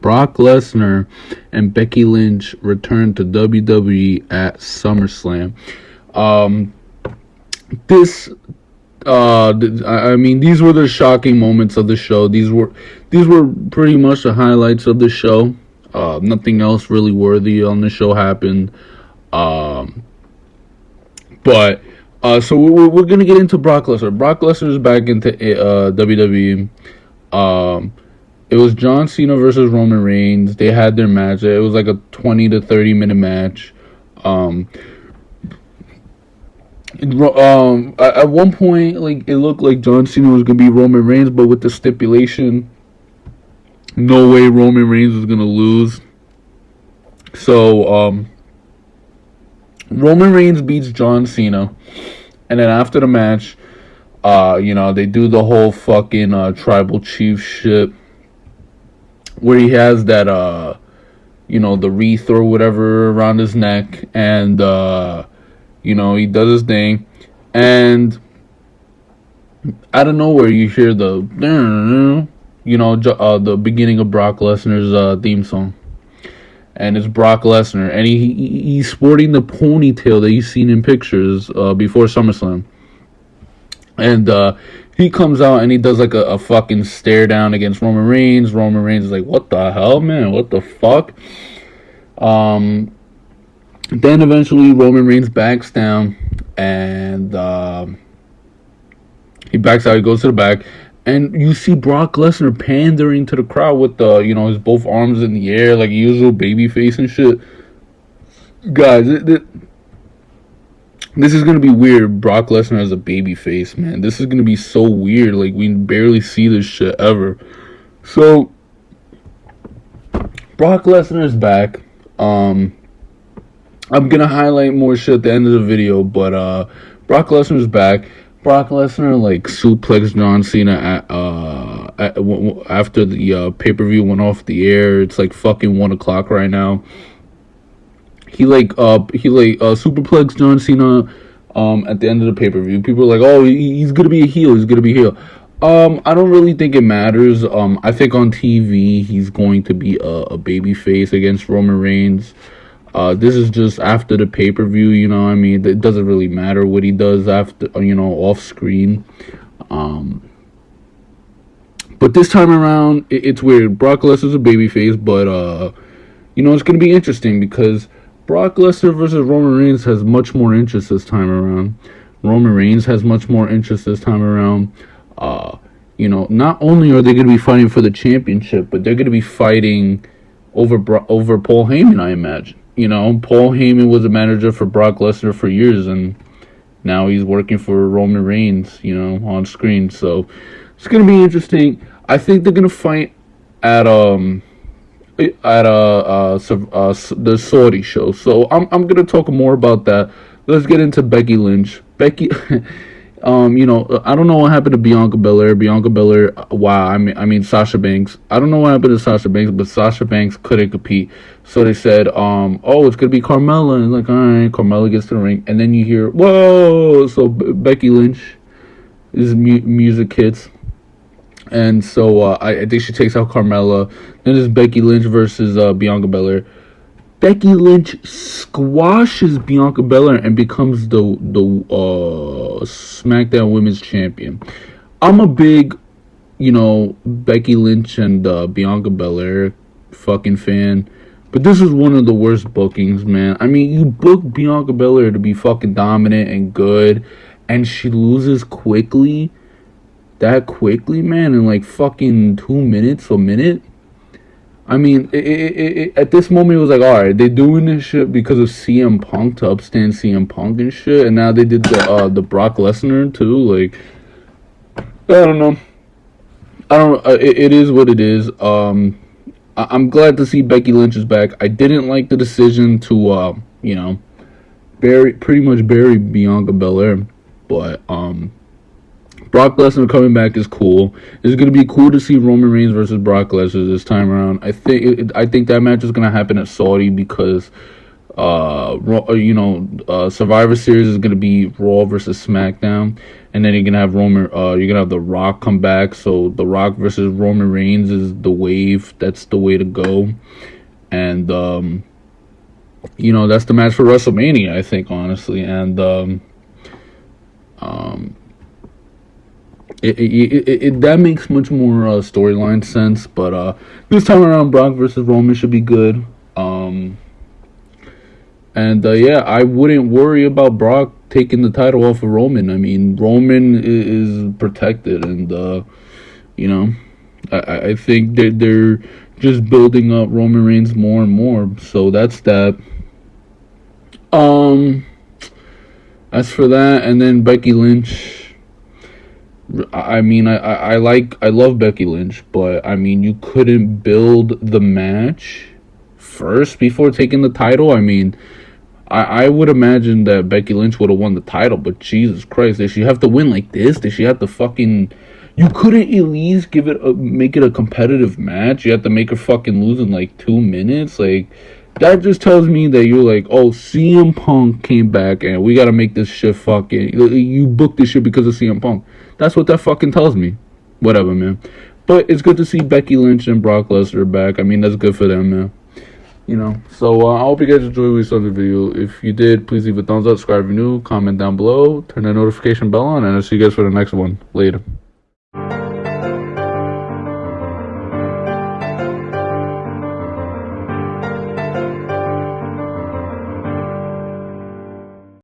Brock Lesnar and Becky Lynch returned to WWE at SummerSlam. Um, this, I mean, these were the shocking moments of the show. These were pretty much the highlights of the show. Nothing else really worthy on the show happened. Um, but so we're gonna get into Brock Lesnar. Brock Lesnar is back into WWE. It was John Cena versus Roman Reigns. They had their match. It was like a 20 to 30 minute match. Um, at one point, like it looked like John Cena was gonna be Roman Reigns, but with the stipulation, no way Roman Reigns was gonna lose. So Roman Reigns beats John Cena, and then after the match, they do the whole fucking tribal chief shit where he has that the wreath or whatever around his neck, and he does his thing, and out of nowhere you hear the beginning of Brock Lesnar's theme song. And it's Brock Lesnar, and he's sporting the ponytail that you've seen in pictures before SummerSlam. And he comes out and he does like a fucking stare down against Roman Reigns. Roman Reigns is like, "What the hell, man? What the fuck?" Then eventually Roman Reigns backs down, and he backs out. He goes to the back, and you see Brock Lesnar pandering to the crowd with his both arms in the air like a usual baby face and shit. Guys, this is gonna be weird. Brock Lesnar as a baby face, man. This is gonna be so weird. Like, we barely see this shit ever. So Brock Lesnar is back. I'm gonna highlight more shit at the end of the video, but Brock Lesnar is back. Brock Lesnar like suplexed John Cena after the pay-per-view went off the air. It's like fucking 1 o'clock right now. He superplexed John Cena at the end of the pay-per-view. People are like, "Oh, he's gonna be a heel. He's gonna be a heel." I don't really think it matters. I think on TV he's going to be a baby face against Roman Reigns. This is just after the pay-per-view, I mean, it doesn't really matter what he does after, off screen. But this time around, it's weird. Brock Lesnar's a babyface, but, it's going to be interesting because Brock Lesnar versus Roman Reigns has much more interest this time around. Roman Reigns has much more interest this time around. Not only are they going to be fighting for the championship, but they're going to be fighting over Paul Heyman, I imagine. Paul Heyman was a manager for Brock Lesnar for years, and now he's working for Roman Reigns, on screen. So it's gonna be interesting. I think they're gonna fight at the Saudi show. So I'm gonna talk more about that. Let's get into Becky Lynch. Becky, I don't know what happened to Bianca Belair. I mean Sasha Banks. I don't know what happened to Sasha Banks, but Sasha Banks couldn't compete. So they said, it's gonna be Carmella, and like, all right, Carmella gets to the ring, and then you hear, whoa! So Becky Lynch is music hits, and so I think she takes out Carmella. Then there's Becky Lynch versus Bianca Belair. Becky Lynch squashes Bianca Belair and becomes the SmackDown Women's Champion. I'm a big, Becky Lynch and Bianca Belair fucking fan, but this is one of the worst bookings, man. I mean, you book Bianca Belair to be fucking dominant and good, and she loses that quickly, man, in like fucking 2 minutes, a minute. I mean, at this moment, it was like, all right, they're doing this shit because of CM Punk to upstand CM Punk and shit, and now they did the Brock Lesnar too. Like, I don't know. It is what it is. I'm glad to see Becky Lynch is back. I didn't like the decision to, pretty much bury Bianca Belair, but Brock Lesnar coming back is cool. It's gonna be cool to see Roman Reigns versus Brock Lesnar this time around. I think that match is gonna happen at Saudi because Survivor Series is gonna be Raw versus SmackDown, and then you're gonna have you're gonna have The Rock come back. So The Rock versus Roman Reigns is the wave. That's the way to go, and that's the match for WrestleMania, I think, honestly, and that makes much more storyline sense. But this time around, Brock versus Roman should be good. And yeah, I wouldn't worry about Brock taking the title off of Roman. I mean, Roman is protected, and I think that they're just building up Roman Reigns more and more. So that's that. As for that, and then Becky Lynch. I mean, I love Becky Lynch, but I mean, you couldn't build the match first before taking the title. I mean, I would imagine that Becky Lynch would have won the title, but Jesus Christ, did she have to win like this? Did she have to fucking... You couldn't at least make it a competitive match? You have to make her fucking lose in like 2 minutes? Like, that just tells me that you're like, oh, CM Punk came back and we gotta make this shit fucking... You booked this shit because of CM Punk. That's what that fucking tells me. Whatever, man. But it's good to see Becky Lynch and Brock Lesnar back. I mean, that's good for them, man. So I hope you guys enjoyed this video. If you did, please leave a thumbs up, subscribe if you're new, comment down below, turn that notification bell on, and I'll see you guys for the next one. Later.